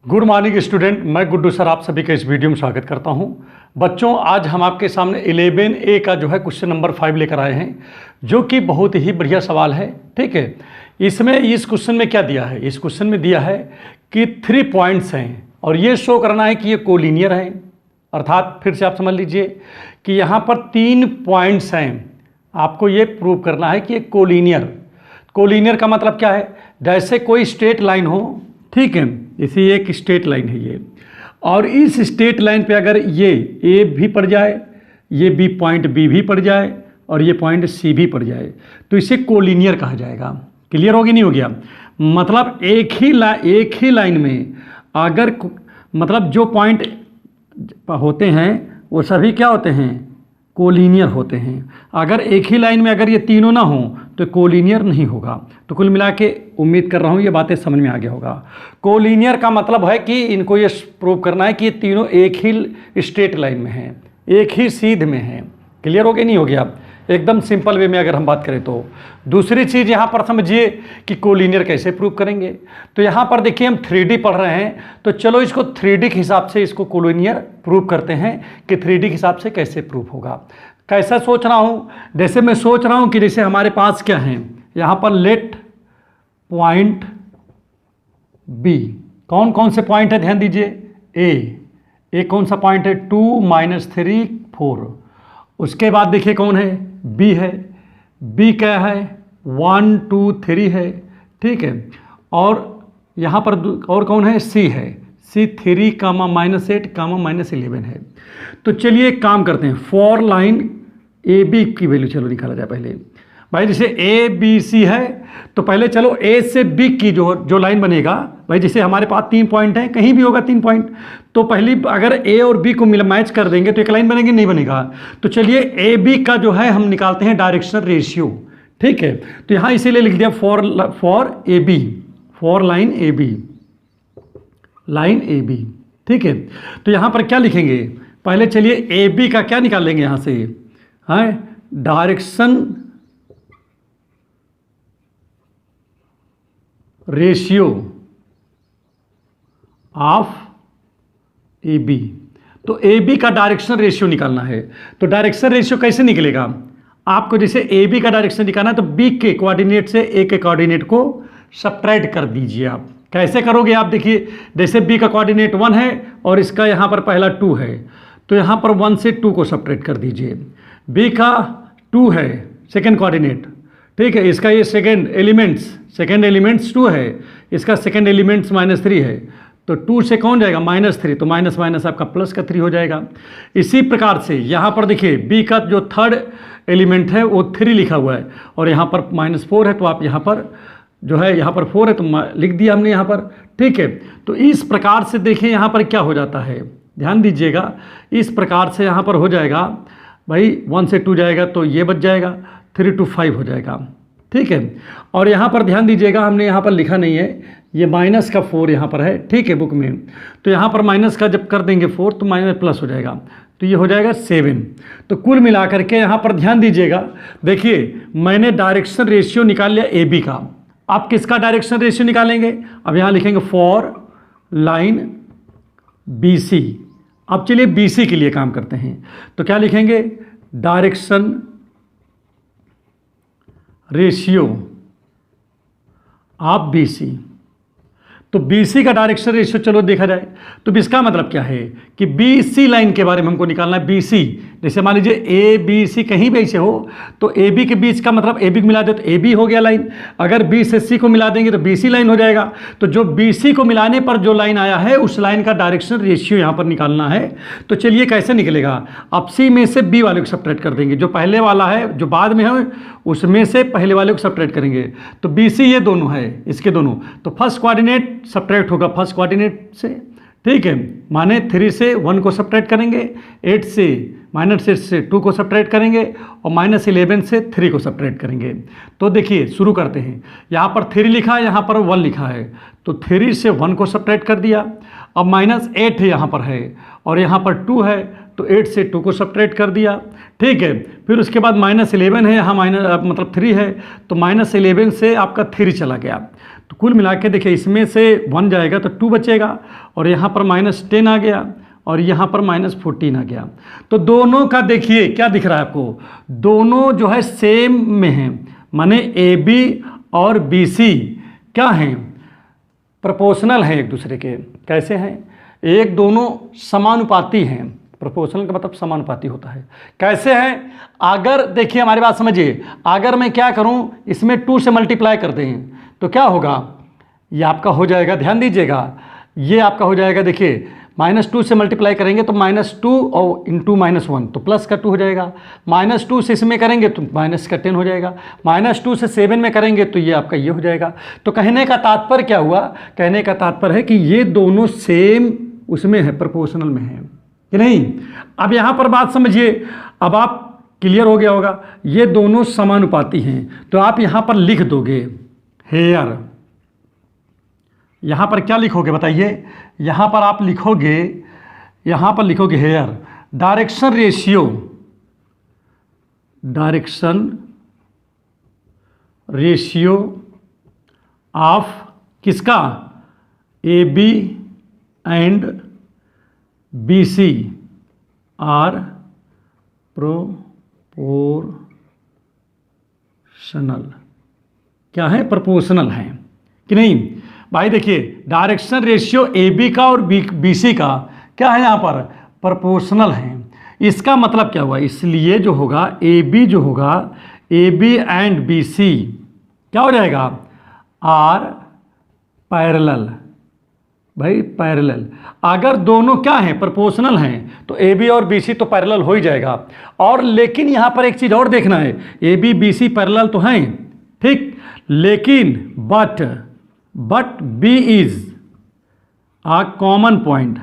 Good morning student, मैं Guddu sir आप सभी का इस वीडियो में स्वागत करता हूं। बच्चों, आज हम आपके सामने 11A का जो है क्वेश्चन नंबर 5 लेकर आए हैं, जो कि बहुत ही बढ़िया सवाल है। ठीक है, इसमें इस क्वेश्चन में क्या दिया है? इस क्वेश्चन में दिया है कि 3 पॉइंट्स हैं और ये शो करना है कि ये कोलिनियर हैं। अर्थात फिर से आप समझ लीजिए कि यहाँ पर 3 पॉइंट्स हैं, आपको ये प्रूव करना है कि ये कोलिनियर का मतलब क्या है? जैसे कोई स्ट्रेट लाइन हो, ठीक है, जैसे एक स्ट्रेट लाइन है ये, और इस स्ट्रेट लाइन पे अगर ये ए भी पड़ जाए, ये बी पॉइंट बी भी पड़ जाए और ये पॉइंट सी भी पड़ जाए, तो इसे कोलिनियर कहा जाएगा। क्लियर हो गया नहीं हो गया? मतलब एक ही लाइन में अगर मतलब जो पॉइंट होते हैं वो सभी क्या होते हैं? कोलिनियर होते हैं। अगर एक ही लाइन में अगर ये तीनों ना हो तो कोलिनियर नहीं होगा। तो कुल मिला के उम्मीद कर रहा हूँ ये बातें समझ में आ गया होगा। कोलिनियर का मतलब है कि इनको ये प्रूव करना है कि ये तीनों एक ही स्ट्रेट लाइन में हैं, एक ही सीध में हैं। क्लियर हो गया नहीं हो गया? एकदम सिंपल वे में अगर हम बात करें तो दूसरी चीज़ यहाँ पर समझिए कि कोलिनियर कैसे प्रूव करेंगे। तो यहाँ पर देखिए हम 3D पढ़ रहे हैं, तो चलो इसको 3D के हिसाब से इसको कोलिनियर प्रूव करते हैं कि 3D के हिसाब से कैसे प्रूव होगा। कैसा सोच रहा हूँ? जैसे मैं सोच रहा हूँ कि जैसे हमारे पास क्या है, यहाँ पर लेट पॉइंट बी, कौन कौन से पॉइंट है ध्यान दीजिए। ए कौन सा पॉइंट है? 2 - 3 4। उसके बाद देखिए कौन है? बी है। बी क्या है? 1 2 3 है, ठीक है। और यहाँ पर और कौन है? सी है। सी 3, -8, -11 है। तो चलिए एक काम करते हैं, फॉर लाइन ए बी की वैल्यू चलो निकाला जाए पहले। भाई जैसे ए बी सी है तो पहले चलो ए से बी की जो लाइन बनेगा, भाई जैसे हमारे पास 3 पॉइंट हैं, कहीं भी होगा 3 पॉइंट, तो पहली अगर ए और बी को मैच कर देंगे तो एक लाइन बनेगी, नहीं बनेगा? तो चलिए ए बी का जो है हम निकालते हैं डायरेक्शनल रेशियो। ठीक है, तो यहाँ इसीलिए लिख दिया for A B, for line A B, ठीक है। तो यहाँ पर क्या लिखेंगे? पहले चलिए ए बी का क्या निकाल लेंगे यहाँ से, है direction ratio of A B. तो ए बी का डायरेक्शन रेशियो निकालना है। तो डायरेक्शन रेशियो कैसे निकलेगा? आपको जैसे ए बी का डायरेक्शन निकालना है तो बी के कोऑर्डिनेट से ए के कोऑर्डिनेट को सब्ट्रैक्ट कर दीजिए। आप कैसे करोगे? आप देखिए, जैसे बी का कोऑर्डिनेट 1 है और इसका यहाँ पर पहला 2 है, तो यहाँ पर 1 से 2 को सब्ट्रैक्ट कर दीजिए। बी का 2 है सेकेंड कोऑर्डिनेट, ठीक है, इसका ये सेकेंड एलिमेंट्स 2 है, इसका सेकेंड एलिमेंट्स -3 है, तो 2 से कौन जाएगा? -3, तो माइनस माइनस आपका प्लस का 3 हो जाएगा। इसी प्रकार से यहाँ पर देखिए बी का जो थर्ड एलिमेंट है वो 3 लिखा हुआ है और यहाँ पर -4 है, तो आप यहाँ पर जो है यहाँ पर 4 है तो लिख दिया हमने यहाँ पर, ठीक है। तो इस प्रकार से देखिए यहाँ पर क्या हो जाता है, ध्यान दीजिएगा, इस प्रकार से यहाँ पर हो जाएगा भाई 1 से 2 जाएगा तो ये बच जाएगा, 3 to 5 हो जाएगा, ठीक है। और यहाँ पर ध्यान दीजिएगा, हमने यहाँ पर लिखा नहीं है, ये माइनस का 4 यहाँ पर है, ठीक है, बुक में। तो यहाँ पर माइनस का जब कर देंगे 4 तो माइनस प्लस हो जाएगा, तो ये हो जाएगा 7। तो कुल मिलाकर के यहाँ पर ध्यान दीजिएगा, देखिए मैंने डायरेक्शन रेशियो निकाल लिया ए बी का। आप किसका डायरेक्शन रेशियो निकालेंगे? अब यहाँ लिखेंगे फॉर लाइन बी सी। अब चलिए बी सी के लिए काम करते हैं, तो क्या लिखेंगे? Direction ratio of B C. तो BC का डायरेक्शन रेशियो चलो देखा जाए तो इसका मतलब क्या है कि BC लाइन के बारे में हमको निकालना है। BC जैसे मान लीजिए ABC कहीं भी ऐसे हो तो AB के बीच का मतलब AB को मिला दे तो AB हो गया लाइन, अगर B से C को मिला देंगे तो BC लाइन हो जाएगा। तो जो BC को मिलाने पर जो लाइन आया है उस लाइन का डायरेक्शन रेशियो यहाँ पर निकालना है। तो चलिए कैसे निकलेगा? अब C में से B वाले को सब्ट्रैक्ट कर देंगे, जो पहले वाला है जो बाद में है उसमें से पहले वाले को सब्ट्रैक्ट करेंगे। तो BC ये दोनों है, इसके दोनों, तो फर्स्ट कोऑर्डिनेट सब्ट्रैक्ट होगा फर्स्ट कोऑर्डिनेट से, ठीक है, माने 3 से 1 को सब्ट्रैक्ट करेंगे, 8 से -8 से 2 को सब्ट्रैक्ट करेंगे और -11 से 3 को सब्ट्रैक्ट करेंगे। तो देखिए शुरू करते हैं, यहाँ पर 3 लिखा है, यहाँ पर 1 लिखा है, तो 3 से 1 को सब्ट्रैक्ट कर दिया। अब -8 यहाँ पर है और यहाँ पर 2 है, तो 8 से 2 को सब्ट्रैक्ट कर दिया, ठीक है। फिर उसके बाद -11 है, यहाँ माइनस मतलब 3 है, तो -11 से आपका 3 चला गया। तो कुल मिला के देखिए इसमें से 1 जाएगा तो 2 बचेगा, और यहाँ पर -10 आ गया, और यहाँ पर -14 आ गया। तो दोनों का देखिए क्या दिख रहा है आपको, दोनों जो है सेम में हैं, माने AB और BC क्या हैं, प्रोपोर्शनल हैं एक दूसरे के। कैसे हैं, एक दोनों समानुपाती हैं, प्रोपोर्शनल का मतलब समानुपाती होता है। कैसे हैं, अगर देखिए हमारी बात समझिए, अगर मैं क्या करूं, इसमें 2 से मल्टीप्लाई कर दें तो क्या होगा, ये आपका हो जाएगा, ध्यान दीजिएगा, ये आपका हो जाएगा, देखिए -2 से मल्टीप्लाई करेंगे तो -2 और इंटू -1 तो प्लस का 2 हो जाएगा, -2 से इसमें करेंगे तो माइनस का 10 हो जाएगा, -2 से 7 में करेंगे तो ये आपका ये हो जाएगा। तो कहने का तात्पर्य क्या हुआ, कहने का तात्पर्य है कि ये दोनों सेम उसमें है, प्रोपोर्शनल में है कि नहीं। अब यहाँ पर बात समझिए, अब आप क्लियर हो गया होगा, ये दोनों समानुपाती हैं, तो आप यहाँ पर लिख दोगे हेयर, यहाँ पर क्या लिखोगे बताइए, यहाँ पर आप लिखोगे, यहाँ पर लिखोगे हेयर डायरेक्शन रेशियो ऑफ किसका, AB and BC are proportional, क्या है, प्रोपोर्शनल हैं कि नहीं। भाई देखिए डायरेक्शन रेशियो AB का और BC का क्या है, यहाँ पर प्रोपोर्शनल है। इसका मतलब क्या हुआ, इसलिए जो होगा AB जो होगा, AB एंड BC क्या हो जाएगा, आर पैरेलल। भाई पैरेलल, अगर दोनों क्या हैं, प्रोपोर्शनल हैं, तो AB और BC तो पैरेलल हो ही जाएगा। और लेकिन यहाँ पर एक चीज़ और देखना है, AB BC पैरेलल तो हैं, ठीक, लेकिन but B is a common point.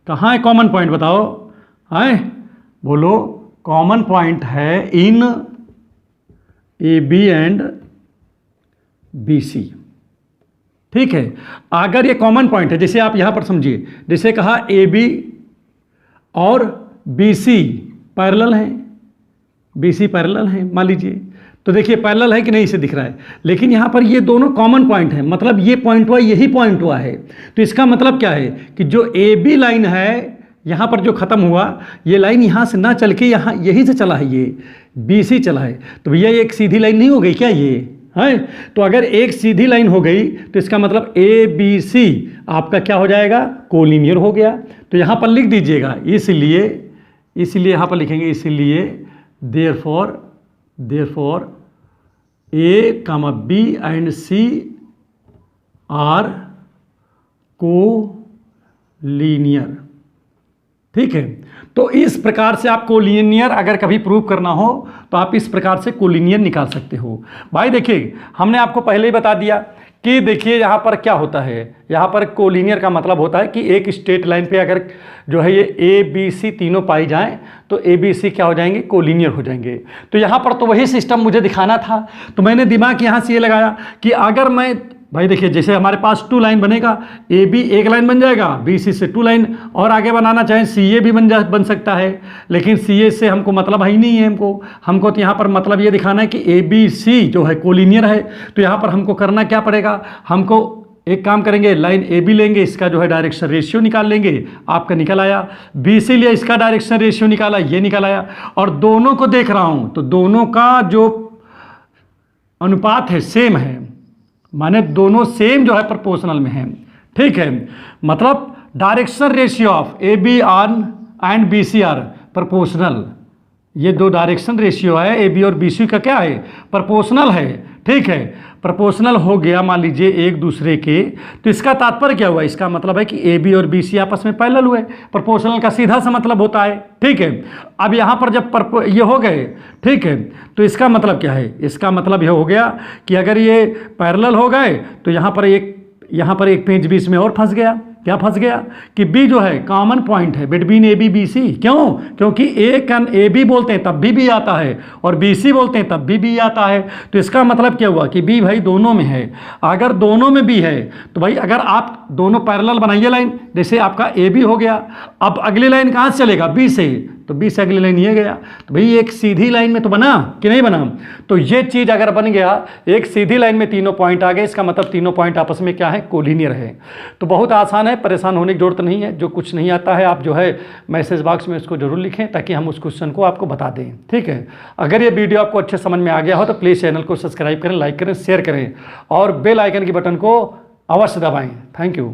कहाँ है कॉमन पॉइंट बताओ, है बोलो, कॉमन पॉइंट है इन AB एंड BC, ठीक है। अगर ये कॉमन पॉइंट है, जैसे आप यहां पर समझिए, जैसे कहा AB और BC पैरेलल हैं, BC पैरेलल हैं मान लीजिए, तो देखिए पैरेलल है कि नहीं, इसे दिख रहा है। लेकिन यहाँ पर ये दोनों कॉमन पॉइंट हैं, मतलब ये पॉइंट हुआ, यही पॉइंट हुआ है। तो इसका मतलब क्या है कि जो AB लाइन है यहाँ पर जो ख़त्म हुआ, ये लाइन यहाँ से ना चल के यहाँ यहीं से चला है, ये BC चला है, तो भैया ये एक सीधी लाइन नहीं हो गई क्या, ये है। तो अगर एक सीधी लाइन हो गई तो इसका मतलब ABC आपका क्या हो जाएगा, कोलिनियर हो गया। तो यहाँ पर लिख दीजिएगा, इसलिए यहाँ पर लिखेंगे, इसलिए therefore A, B and C are collinear, ठीक है। तो इस प्रकार से आप कोलिनियर अगर कभी प्रूव करना हो तो आप इस प्रकार से कोलिनियर निकाल सकते हो। भाई देखिए हमने आपको पहले ही बता दिया कि देखिए यहाँ पर क्या होता है, यहाँ पर कोलिनियर का मतलब होता है कि एक स्ट्रेट लाइन पे अगर जो है ये ABC तीनों पाई जाएं तो ABC क्या हो जाएंगे, कोलिनियर हो जाएंगे। तो यहाँ पर तो वही सिस्टम मुझे दिखाना था, तो मैंने दिमाग यहाँ से ये लगाया कि अगर मैं, भाई देखिए जैसे हमारे पास 2 लाइन बनेगा, AB एक लाइन बन जाएगा, BC से 2 लाइन और आगे बनाना चाहें CA भी बन सकता है, लेकिन CA से हमको मतलब ही नहीं है, हमको तो यहाँ पर मतलब ये दिखाना है कि ABC जो है कोलिनियर है। तो यहाँ पर हमको करना क्या पड़ेगा, हमको एक काम करेंगे, लाइन AB लेंगे, इसका जो है डायरेक्शन रेशियो निकाल लेंगे, आपका निकल आया। BC लिया, इसका डायरेक्शन रेशियो निकाला, ये निकल आया। और दोनों को देख रहा हूँ तो दोनों का जो अनुपात है सेम है, माने दोनों सेम जो है प्रोपोर्शनल में है, ठीक है। मतलब direction ratio of AB and BC are proportional, ये दो डायरेक्शन रेशियो है AB और BC का क्या है, प्रोपोर्शनल है, ठीक है। प्रोपोर्शनल हो गया मान लीजिए एक दूसरे के, तो इसका तात्पर्य क्या हुआ, इसका मतलब है कि AB और BC आपस में पैरेलल हुए। प्रोपोर्शनल का सीधा सा मतलब होता है, ठीक है। अब यहाँ पर जब ये हो गए, ठीक है, तो इसका मतलब क्या है, इसका मतलब यह हो गया कि अगर ये पैरेलल हो गए तो यहाँ पर एक पेज बीच में और फंस गया, क्या फंस गया कि बी जो है कॉमन पॉइंट है between A B B C. क्यों? क्योंकि ए कैन ए बी बोलते हैं तब भी बी आता है और बी सी बोलते हैं तब भी बी आता है। तो इसका मतलब क्या हुआ कि बी भाई दोनों में है। अगर दोनों में बी है तो भाई अगर आप दोनों पैरेलल बनाइए लाइन, जैसे आपका ए बी हो गया, अब अगली लाइन कहाँ से चलेगा? बी से, तो बी से अगली लाइन ये गया, तो भाई एक सीधी लाइन में तो बना कि नहीं बना? तो ये चीज़ अगर बन गया, एक सीधी लाइन में तीनों पॉइंट आ गए, इसका मतलब तीनों पॉइंट आपस में क्या है? कोलिनियर है। तो बहुत आसान है, परेशान होने की जरूरत नहीं है। जो कुछ नहीं आता है आप जो है मैसेज बॉक्स में उसको जरूर लिखें ताकि हम उस क्वेश्चन को आपको बता दें, ठीक है। अगर ये वीडियो आपको अच्छे समझ में आ गया हो तो प्लीज़ चैनल को सब्सक्राइब करें, लाइक करें, शेयर करें और बेल आइकन की बटन को अवश्य दबाएं। Thank you.